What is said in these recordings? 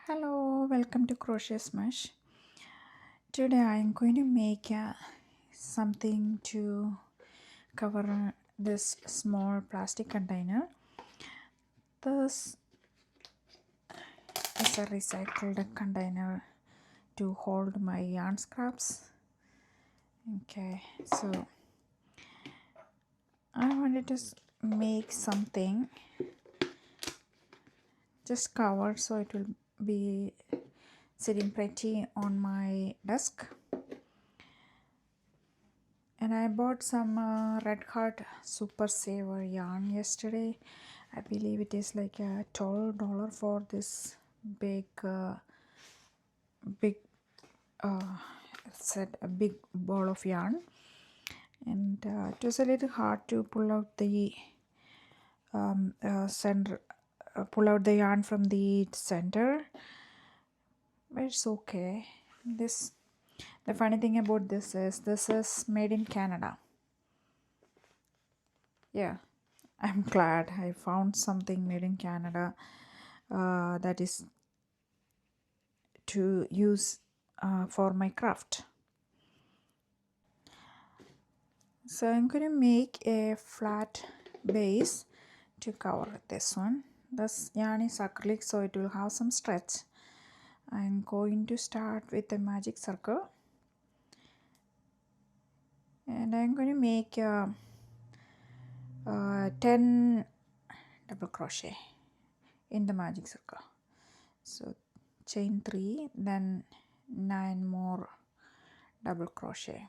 Hello, welcome to Crochet Smash. Today I am going to make something to cover this small plastic container. This is a recycled container to hold my yarn scraps. Okay, so I wanted to make something just covered so it will be sitting pretty on my desk. And I bought some Red Heart Super Saver yarn yesterday. I believe it is like a $12 for this big big set, a big ball of yarn. And it was a little hard to pull out the center, pull out the yarn from the center, but it's okay. The funny thing about this is made in Canada. Yeah, I'm glad I found something made in Canada that is to use for my craft. So I'm going to make a flat base to cover this one. This yarn is acrylic, so it will have some stretch. I'm going to start with a magic circle, and I'm going to make 10 double crochet in the magic circle. So chain 3, then 9 more double crochet.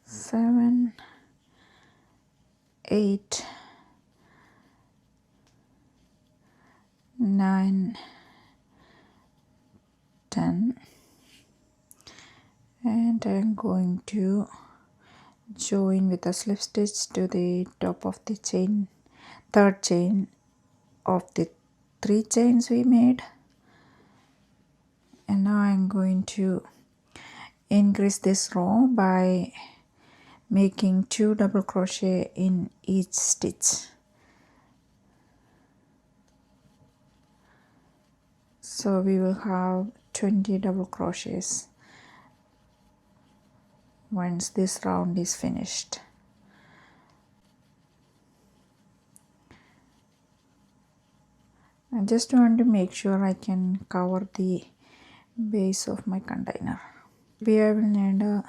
Seven, 8, 9, 10, and I'm going to join with a slip stitch to the top of the chain, third chain of the 3 chains we made. And now I'm going to increase this row by making 2 double crochet in each stitch. So we will have 20 double crochets once this round is finished. I just want to make sure I can cover the base of my container. Maybe I will need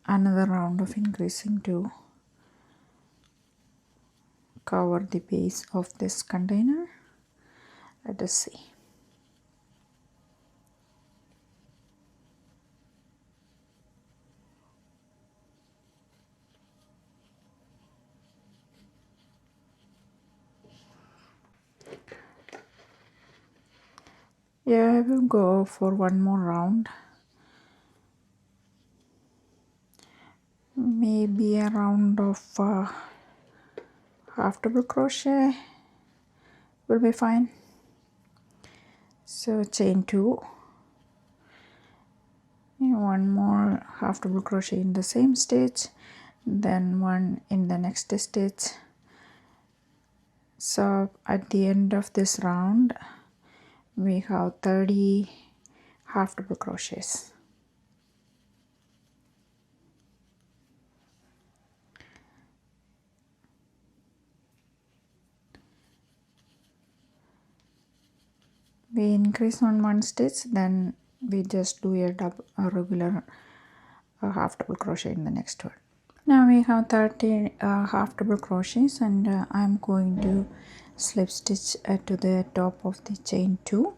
another round of increasing to cover the base of this container. Let us see. Yeah, I will go for one more round. Maybe a round of half double crochet will be fine. So chain 2, one more half double crochet in the same stitch, then one in the next stitch. So at the end of this round we have 30 half double crochets. We increase on one stitch, then we just do a regular half double crochet in the next one. Now we have 30 half double crochets, and I'm going to slip stitch to the top of the chain 2.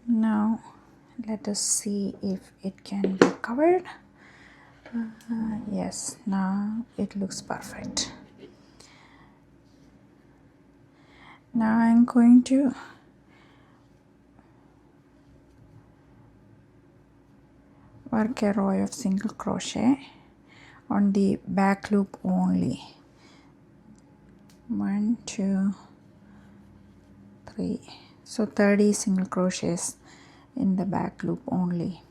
Now let us see if it can be covered. Yes, now it looks perfect. Now I'm going to work a row of single crochet on the back loop only. 1, 2, 3. So 30 single crochets in the back loop only.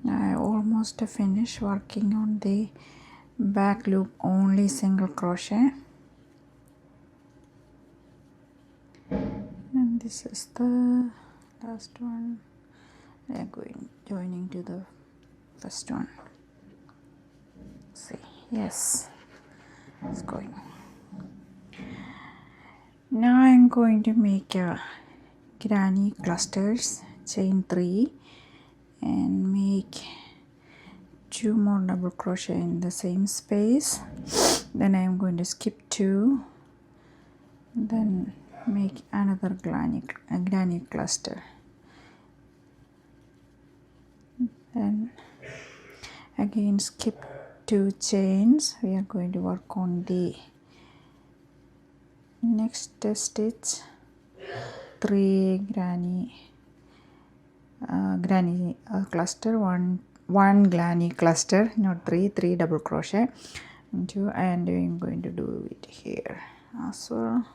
I almost finished working on the back loop, only single crochet, and this is the last one. I am going joining to the first one. See, yes, it's going. Now I am going to make a granny clusters, chain 3, and make 2 more double crochet in the same space. Then I am going to skip 2, then make another granny cluster, then again skip 2 chains. We are going to work on the next stitch, 3 granny cluster, one granny cluster, not 3 double crochet, and I'm going to do it here as well.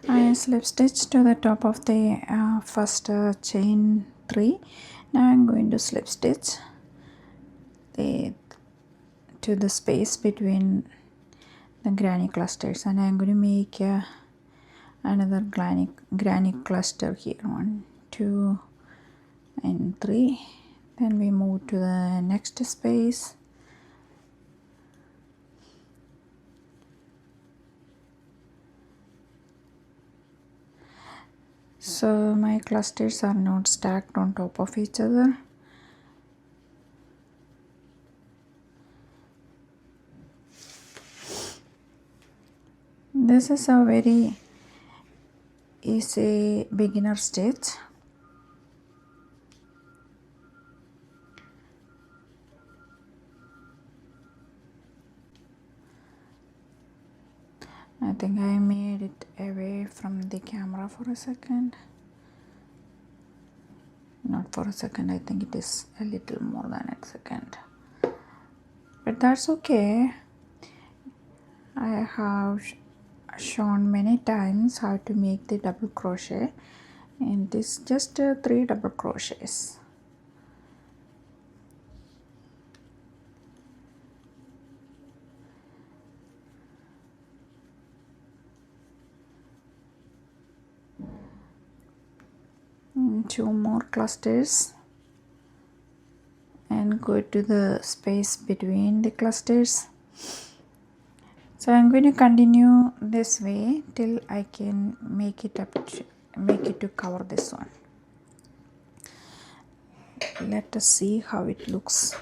I slip stitch to the top of the first chain 3. Now I'm going to slip stitch to the space between the granny clusters, and I'm going to make another granny cluster here, 1, 2, and 3. Then we move to the next space. So my clusters are not stacked on top of each other. This is a very easy beginner stitch. I think I made it away from the camera for a second. Not for a second, I think it is a little more than a second. But that's okay. I have shown many times how to make the double crochet, and this just 3 double crochets. And 2 more clusters, and go to the space between the clusters. So I'm going to continue this way till I can make it to cover this one. Let us see how it looks.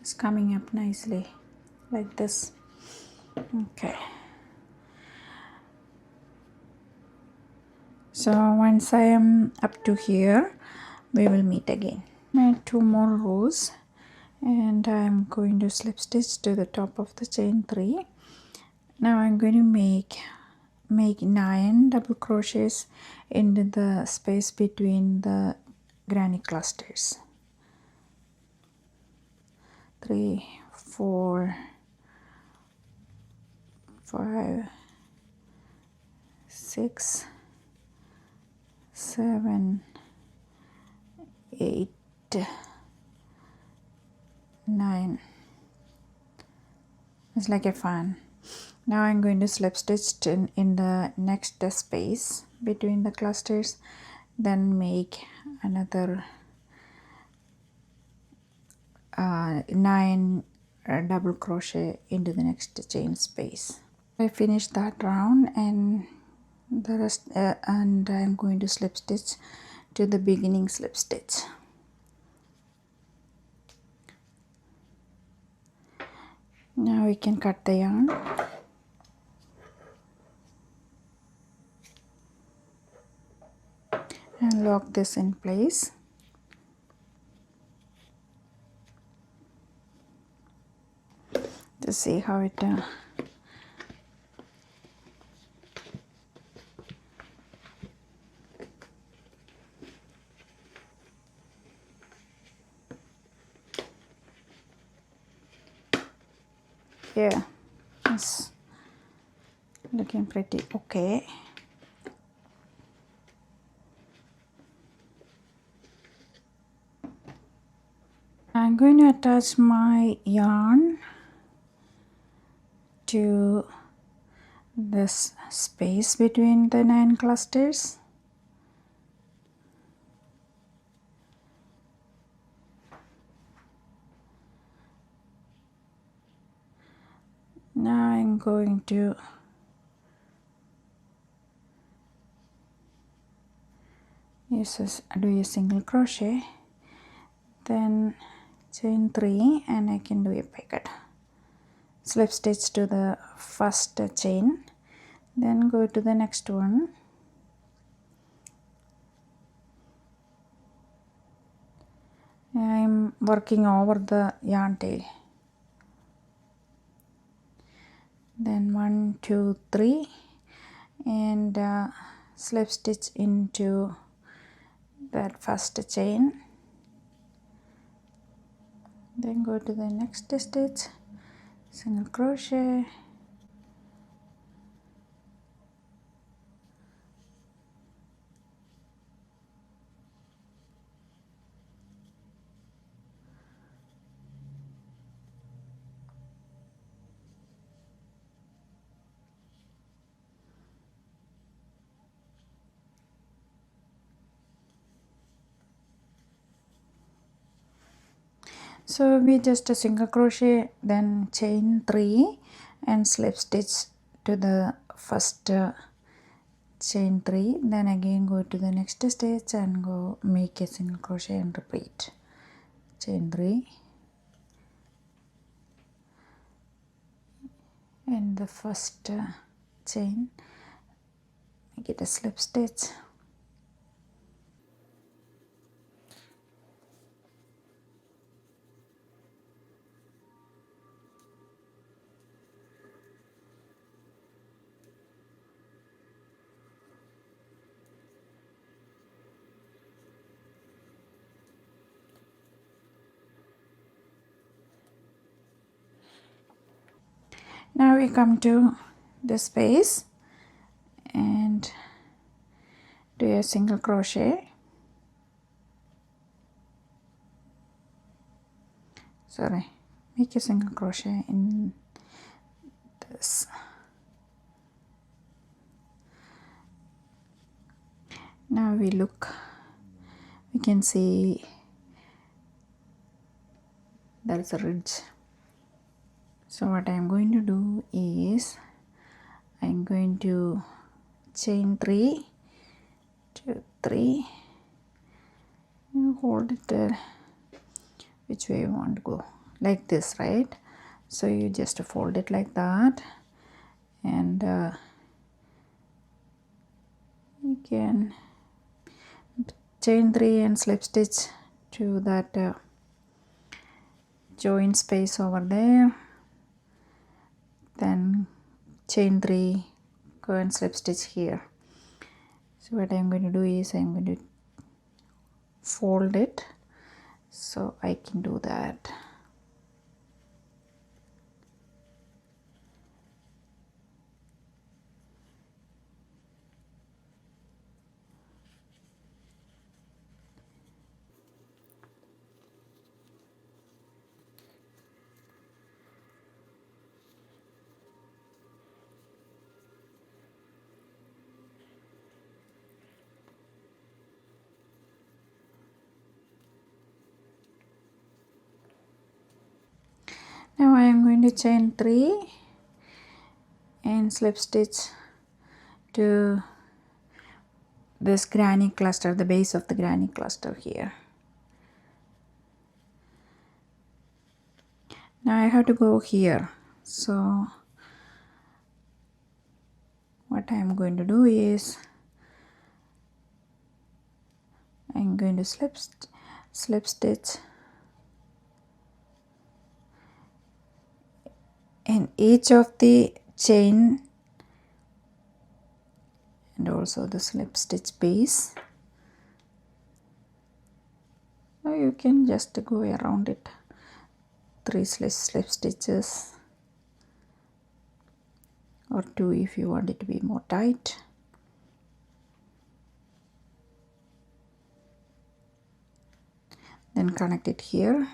It's coming up nicely like this. Okay. So once I am up to here, we will meet again. Made 2 more rows, and I am going to slip stitch to the top of the chain 3. Now I'm going to make 9 double crochets into the space between the granny clusters. 3, 4, 5, 6, 7, 8, 9. It's like a fan. Now I'm going to slip stitch in the next space between the clusters, then make another 9 double crochet into the next chain space. I finished that round, and the rest and I'm going to slip stitch to the beginning slip stitch. Now we can cut the yarn. And lock this in place. To see how it here is looking pretty okay. I'm going to attach my yarn to this space between the 9 clusters. Now I'm going to do a single crochet, then chain 3, and I can do a picot. Slip stitch to the first chain, then go to the next one, I'm working over the yarn tail, then 1 2 3, and slip stitch into that first chain, then go to the next stitch, single crochet, so we just a single crochet, then chain 3 and slip stitch to the first chain 3, then again go to the next stitch and go make a single crochet and repeat. Chain 3 and the first chain, get a slip stitch, now we come to the space and do a single crochet, make a single crochet in this. Now we can see there is a ridge. So what I am going to do is I am going to chain 3 2 3 and hold it there. Which way you want to go, like this, right? So you just fold it like that, and you can chain 3 and slip stitch to that join space over there, then chain 3, go and slip stitch here. So what I'm going to do is I'm going to fold it so I can do that. Now I am going to chain 3 and slip stitch to this granny cluster, the base of the granny cluster here. Now I have to go here, so what I am going to do is I am going to slip stitch in each of the chain and also the slip stitch base. Now you can just go around it, 3 slip stitches. or 2 if you want it to be more tight. Then connect it here.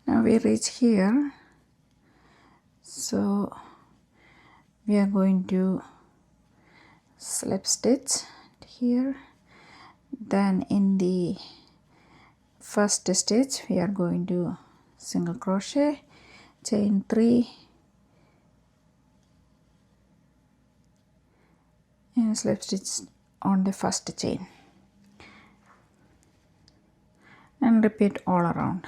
Now we reach here, so we are going to slip stitch here. Then in the first stitch we are going to single crochet, chain 3 and slip stitch on the first chain and repeat all around.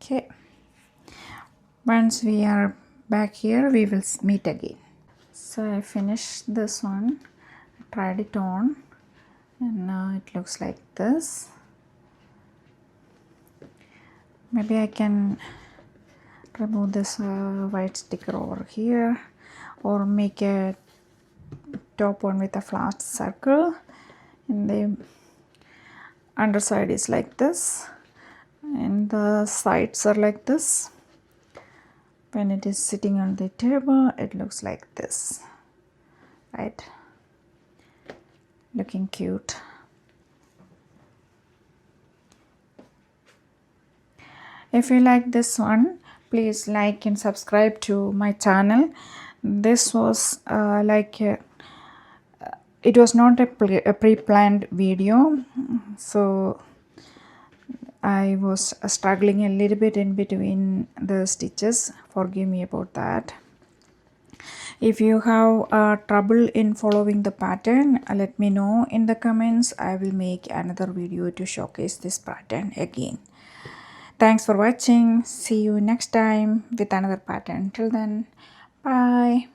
Okay, once we are back here we will meet again. So I finished this one, tried it on, and now it looks like this. Maybe I can remove this white sticker over here or make a top one with a flat circle, and the underside is like this and the sides are like this. When it is sitting on the table it looks like this, right? Looking cute. If you like this one, please like and subscribe to my channel. This was it was not a pre-planned video, so I was struggling a little bit in between the stitches. Forgive me about that. If you have trouble in following the pattern, let me know in the comments. I will make another video to showcase this pattern again. Thanks for watching. See you next time with another pattern. Till then, bye.